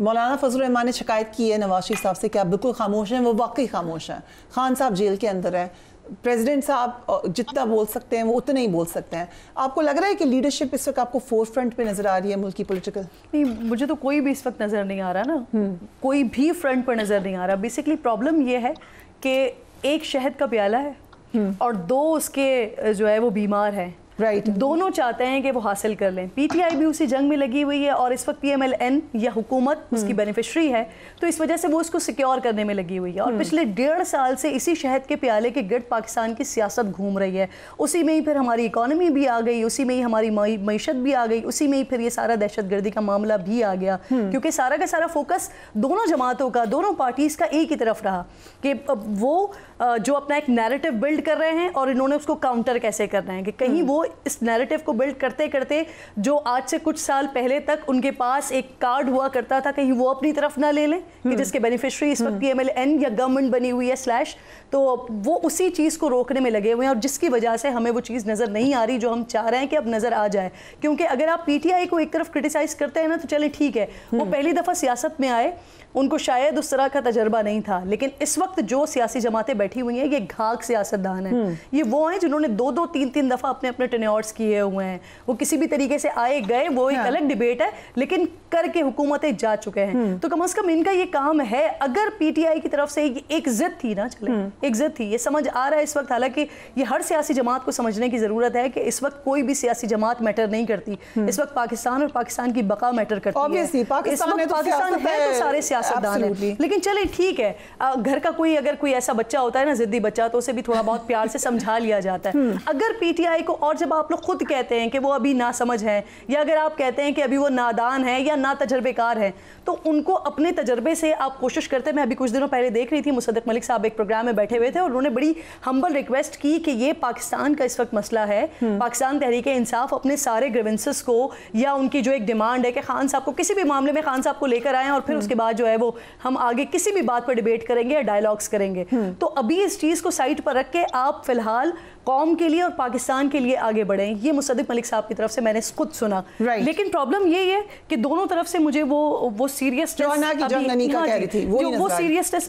मौलाना फजल रहमान ने शिकायत की है नवाज शरीफ साहब से कि आप बिल्कुल खामोश हैं, वो वाकई खामोश हैं। खान साहब जेल के अंदर हैं, प्रेसिडेंट साहब जितना बोल सकते हैं वो उतना ही बोल सकते हैं। आपको लग रहा है कि लीडरशिप इस वक्त आपको फोर फ्रंट पे नजर आ रही है मुल्क की पॉलिटिकल? नहीं, मुझे तो कोई भी इस वक्त नज़र नहीं आ रहा ना, कोई भी फ्रंट पर नज़र नहीं आ रहा। बेसिकली प्रॉब्लम ये है कि एक शहद का प्याला है और दो उसके जो है वो बीमार हैं। राइट दोनों चाहते हैं कि वो हासिल कर लें। पीटीआई भी उसी जंग में लगी हुई है और इस वक्त पीएमएलएन या हुकूमत उसकी बेनिफिशरी है, तो इस वजह से वो उसको सिक्योर करने में लगी हुई है। और पिछले 1.5 साल से इसी शहद के प्याले के गिर्द पाकिस्तान की सियासत घूम रही है। उसी में ही फिर हमारी इकॉनमी भी आ गई, उसी में ही हमारी मईशत भी आ गई, उसी में ही फिर ये सारा दहशतगर्दी का मामला भी आ गया, क्योंकि सारा का सारा फोकस दोनों जमातों का, दोनों पार्टीज का एक ही तरफ रहा कि वो जो अपना एक नैरेटिव बिल्ड कर रहे हैं और इन्होंने उसको काउंटर कैसे करना है, कि कहीं वो इस नैरेटिव को बिल्ड करते करते जो आज से कुछ साल पहले तक उनके पास एक कार्ड हुआ करता था, कहीं वो अपनी तरफ ना ले लें कि जिसके बेनिफिशियरी इस वक्त पीएमएलएन या गवर्नमेंट बनी हुई है स्लैश, तो वो उसी चीज़ को रोकने में लगे हुए हैं और जिसकी वजह से हमें वो चीज़ नज़र नहीं आ रही जो हम चाह रहे हैं कि अब नज़र आ जाए। क्योंकि अगर आप पीटीआई को एक तरफ क्रिटिसाइज़ करते हैं ना तो चलें ठीक है, वो पहली दफ़ा सियासत में आए, उनको शायद उस तरह का तजर्बा नहीं था, लेकिन इस वक्त जो सियासी जमातें बैठी हुई हैं ये घाक सियासतदान हैं। ये वो हैं जिन्होंने 2-2, 3-3 दफ़ा अपने अपने टेन्योर्स किए हुए हैं। वो किसी भी तरीके से आए गए, वो एक अलग डिबेट है, लेकिन करके हुकूमतें जा चुके हैं। तो कम से कम इनका ये काम है, अगर पीटीआई की तरफ से एक जिद थी ना, चले एक जिद थी, ये समझ आ रहा है इस वक्त। हालांकि ये हर सियासी जमात को समझने की ज़रूरत है कि इस वक्त कोई भी सियासी जमात मैटर नहीं करती, इस वक्त पाकिस्तान और पाकिस्तान की बका मैटर करती है। पाकिस्तान है तो सारे सियासतदान हैं। लेकिन चले ठीक है, घर का कोई अगर कोई ऐसा बच्चा होता है ना, जिद्दी बच्चा, तो उसे भी थोड़ा बहुत प्यार से समझा लिया जाता है। अगर पीटीआई को, और जब आप लोग खुद कहते हैं कि वो अभी ना समझ है, या अगर आप कहते हैं कि अभी वो नादान है या ना तजर्बेकार है, तो उनको अपने तजर्बे से आप कोशिश करते हैं। मैं अभी कुछ दिनों पहले देख रही थी, मुसद्दिक मलिक साहब एक प्रोग्राम में बैठे हुए थे और उन्होंने बड़ी हम्बल रिक्वेस्ट की कि ये पाकिस्तान का इस वक्त मसला है, पाकिस्तान तहरीक इंसाफ अपने सारे ग्रीवेंसेस को या उनकी जो एक डिमांड है कि खान साहब को किसी भी मामले में खान साहब को लेकर आएँ और फिर उसके बाद जो है वो हम आगे किसी भी बात पर डिबेट करेंगे या डायलॉग्स करेंगे। तो अभी इस चीज़ को साइड पर रख के आप फिलहाल कौम के लिए और पाकिस्तान के लिए आगे बढ़ें, ये मुसद्दिक मलिक साहब की तरफ से मैंने खुद सुना। लेकिन प्रॉब्लम ये है कि दोनों तरफ से मुझे वो सीरियसनेस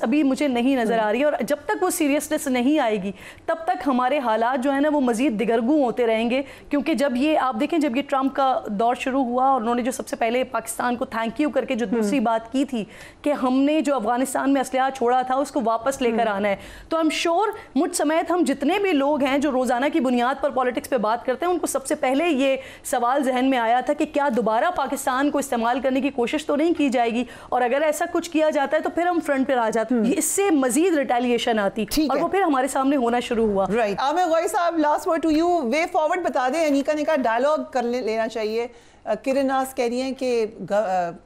अभी मुझे नहीं नजर आ रही है, और जब तक वो सीरियसनेस नहीं आएगी तब तक हमारे हालात जो है ना वो मजीद दिगरगू होते रहेंगे। क्योंकि जब ये आप देखें, जब ये ट्रंप का दौर शुरू हुआ और उन्होंने जो सबसे पहले पाकिस्तान को थैंक यू करके जो दूसरी बात की थी कि हमने जो अफगानिस्तान में असलहा छोड़ा था उसको वापस लेकर आना है, तो आई एम श्योर मुझ समेत हम जितने भी लोग हैं जो रोजाना की बुनियाद पर पॉलिटिक्स पे बात करते हैं, उनको सबसे पहले ये सवाल जहन में आया था कि क्या दोबारा पाकिस्तान को इस्तेमाल करने की कोशिश तो नहीं की जाएगी, और अगर ऐसा कुछ किया जाता है तो फिर हम फ्रंट पर आ जाते हैं, इससे मजीद रिटेलिएशन आती और वो फिर हमारे सामने होना शुरू हुआ। Right, Aamir Ghauri sahab, last word to you, way forward बता दें। अनीका ने कहा डायलॉग कर लेना चाहिए, किरण नाज कह रही हैं कि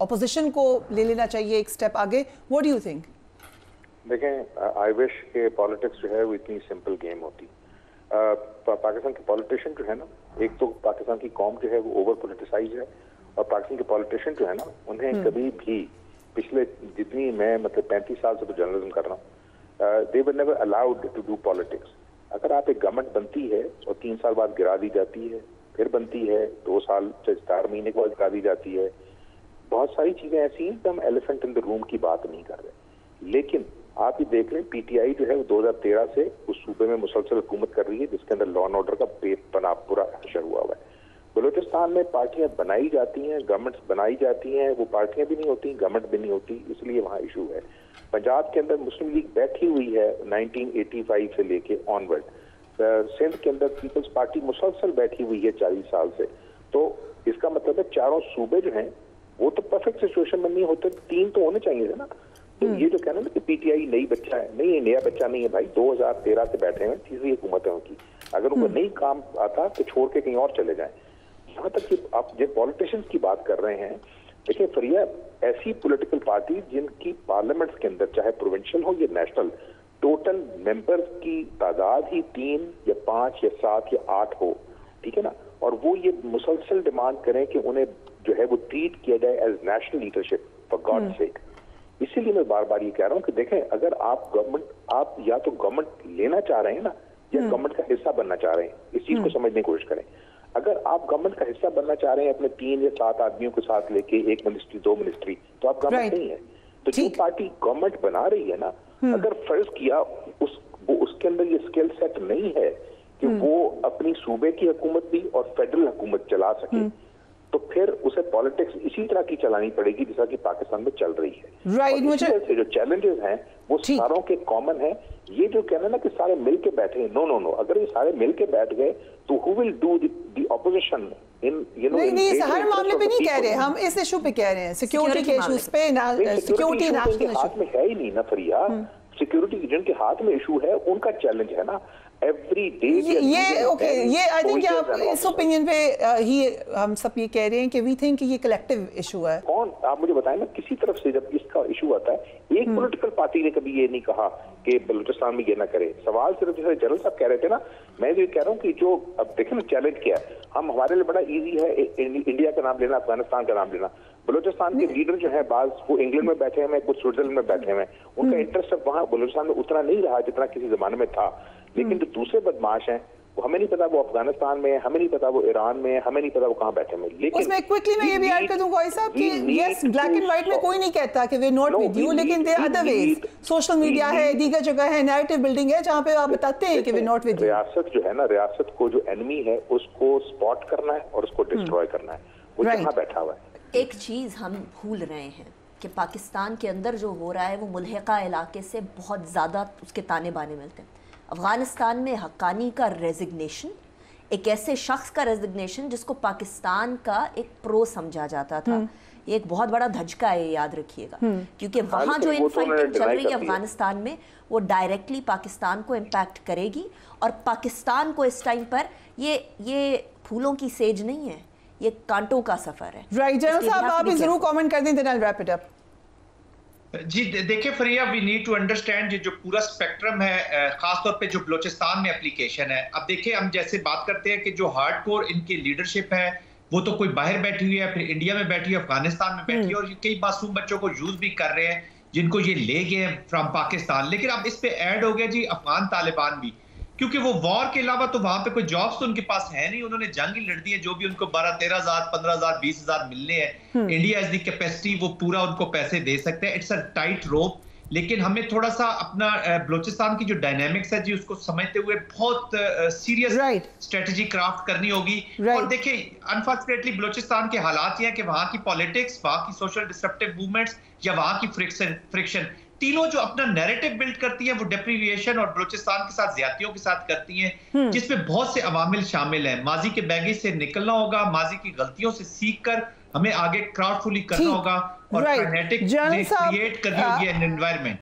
ऑपोजिशन को ले लेना चाहिए एक स्टेप आगे। What do you think? देखें, आई विश के पॉलिटिक्स जो है वो इतनी सिंपल गेम होती। पाकिस्तान के पॉलिटिशियन जो है ना, एक तो पाकिस्तान की कौम जो है वो ओवर पोलिटिसाइज है, और पाकिस्तान के पॉलिटिशियन जो है ना उन्हें कभी भी पिछले जितनी मैं मतलब 35 साल से तो जर्नलिज्म कर रहा हूँ, they were never allowed to do politics. अगर आप एक गवर्नमेंट बनती है और 3 साल बाद गिरा दी जाती है, फिर बनती है 2 साल से 4 महीने के बाद गिरा दी जाती है, बहुत सारी चीजें ऐसी हैं कि हम एलिफेंट इन द रूम की बात नहीं कर रहे। लेकिन आप ही देख लें, पीटीआई जो है वो 2013 से उस सूबे में मुसलसल हुकूमत कर रही है जिसके अंदर लॉ एंड ऑर्डर का बेपनाह पूरा असर हुआ हुआ है। बलूचिस्तान में पार्टियां बनाई जाती हैं, गवर्नमेंट्स बनाई जाती हैं, वो पार्टियां भी नहीं होती, गवर्नमेंट भी नहीं होती, इसलिए वहाँ इशू है। पंजाब के अंदर मुस्लिम लीग बैठी हुई है 1985 से लेके ऑनवर्ड, सिंध के अंदर पीपल्स पार्टी मुसलसल बैठी हुई है 40 साल से। तो इसका मतलब है चारों सूबे जो हैं वो तो परफेक्ट सिचुएशन में नहीं होते, 3 तो होने चाहिए थे ना। तो ये जो कहना ना कि पीटीआई नई बच्चा है, नहीं ये नया बच्चा नहीं है भाई, 2013 से बैठे हैं, तीसरी हुकूमत है उनकी। अगर उनको नहीं काम आता तो छोड़ के कहीं और चले जाएं। यहाँ तक कि आप जो पॉलिटिशियंस की बात कर रहे हैं, देखिए फरिया ऐसी पॉलिटिकल पार्टी जिनकी पार्लियामेंट्स के अंदर चाहे प्रोविंशियल हो या नेशनल, टोटल मेंबर्स की तादाद ही 3 या 5 या 7 या 8 हो, ठीक है ना, और वो ये मुसलसल डिमांड करें कि उन्हें जो है वो ट्रीट किया जाए as national leadership for God sake. इसीलिए मैं बार बार ये कह रहा हूँ कि देखें, अगर आप या तो गवर्नमेंट लेना चाह रहे हैं ना, या गवर्नमेंट का हिस्सा बनना चाह रहे हैं, इस चीज को समझने की कोशिश करें। अगर आप गवर्नमेंट का हिस्सा बनना चाह रहे हैं अपने 3 या 7 आदमियों को साथ लेके, 1 मिनिस्ट्री 2 मिनिस्ट्री, तो आप गवर्नमेंट नहीं है। तो जो पार्टी गवर्नमेंट बना रही है ना, अगर फर्ज किया उसके अंदर ये स्किल सेट नहीं है कि वो अपनी सूबे की हुकूमत भी और फेडरल हुकूमत चला सके, तो फिर उसे पॉलिटिक्स इसी तरह की चलानी पड़ेगी जैसा कि पाकिस्तान में चल रही है। राइट, मुझे जो चैलेंजेस हैं वो सारों के कॉमन है। ये जो कहना ना कि सारे मिल के बैठे, नो, अगर ये सारे मिल के बैठ गए तो who will do the opposition इन नहीं, हर मामले पे नहीं कह रहे, हम इस इशू पे कह रहे हैं, सिक्योरिटी के इश्यूज पे। सिक्योरिटी नेशनल हाथ में है ही नहीं ना फरिया, सिक्योरिटी जिनके हाथ में इशू है उनका चैलेंज है ना एवरी डे। ये ओके, ये आई थिंक आप इस ओपिनियन पे ही हम सब ये कह रहे हैं कि वी थिंक ये कलेक्टिव इशू है। कौन, आप मुझे बताएं ना, किसी तरफ से जब इसका इशू आता है, एक पॉलिटिकल पार्टी ने कभी ये नहीं कहा कि बलूचिस्तान में ये ना करे। सवाल सिर्फ जैसे जनरल साहब कह रहे थे ना, मैं ये कह रहा हूँ कि जो अब देखें ना चैलेंज क्या है, हम हमारे लिए बड़ा इजी है इंडिया का नाम लेना, अफगानिस्तान का नाम लेना। बलूचिस्तान के लीडर जो है बाज वो इंग्लैंड में बैठे हैं, कुछ स्विट्जरलैंड में बैठे हैं, उनका इंटरेस्ट अब वहाँ बलूचिस्तान में उतना नहीं रहा जितना किसी जमाने में था। लेकिन जो दूसरे बदमाश हैं वो हमें नहीं पता वो अफगानिस्तान में, हमें नहीं पता वो ईरान में, हमें नहीं पता वो कहाँ बैठे हैं। लेकिन उसमें क्विकली मैं ये भी ऐड कर दूं कोई साहब कि यस, ब्लैक एंड व्हाइट में कोई नहीं कहता कि वे नॉट विद यू, लेकिन there other ways, social media है, दीगर जगह है, नैरेटिव बिल्डिंग है जहाँ पे आप बताते हैं कि वे नॉट विद यू। रियासत जो है ना, रियासत को जो एनिमी है उसको स्पॉट करना है और उसको डिस्ट्रॉय करना है, वो जहाँ बैठा हुआ है। एक चीज हम भूल रहे हैं कि पाकिस्तान के अंदर जो हो रहा है वो मुल्हिका इलाके से बहुत ज़्यादा उसके ताने बाने मिलते हैं। अफ़गानिस्तान में हक्कानी का रेजिग्नेशन, एक ऐसे शख्स का रेजिग्नेशन जिसको पाकिस्तान का एक प्रो समझा जाता था, ये एक बहुत बड़ा धचका है, याद रखिएगा। क्योंकि वहाँ जो इनफाइटिंग चल रही है अफ़गानिस्तान में वो डायरेक्टली पाकिस्तान को इम्पैक्ट करेगी, और पाकिस्तान को इस टाइम पर ये फूलों की सेज नहीं है, ये कांटों का सफर है। राइट, जनरल साहब आप जरूर कमेंट कर दें, then I will wrap it up. जी देखिए Fariya, we need to understand जो पूरा स्पेक्ट्रम है, खासतौर पे जो बलोचिस्तान में एप्लीकेशन है। अब देखिए हम जैसे बात करते हैं कि जो हार्डकोर इनकी लीडरशिप है वो तो कोई बाहर बैठी हुई है, फिर इंडिया में बैठी है, अफगानिस्तान में बैठी है, और कई मासूम बच्चों को यूज भी कर रहे हैं जिनको ये ले गए फ्रॉम पाकिस्तान। लेकिन अब इस पे ऐड हो गया जी अफगान तालिबान भी, क्योंकि वो वॉर के अलावा तो वहां पे कोई जॉब्स तो उनके पास है नहीं, उन्होंने जंग ही लड़ दी है। जो भी उनको 12-13,000 15,000 20,000 मिलने हैं, इंडिया इज द कैपेसिटी, वो पूरा उनको पैसे दे सकते हैं। इट्स अ टाइट रोप। लेकिन हमें थोड़ा सा अपना बलोचिस्तान की जो डायनेमिक्स है जी उसको समझते हुए बहुत सीरियस स्ट्रेटजी क्राफ्ट करनी होगी। और देखिए अनफॉर्चुनेटली बलोचिस्तान के हालात ये हैं कि वहां की पॉलिटिक्स, वहां की सोशल डिसरप्टिव मूवमेंट्स या वहां की फ्रिक्शन तीनों जो अपना नैरेटिव बिल्ड करती हैं वो डेप्रीविएशन और बलूचिस्तान के साथ ज्यादतियों के साथ करती हैं, जिसमें बहुत से अवामिल शामिल हैं। माजी के बैगेज से निकलना होगा, माजी की गलतियों से सीख कर हमें आगे क्राउडफुली करना होगा और क्रिएट करनी होगी एन एनवायरनमेंट।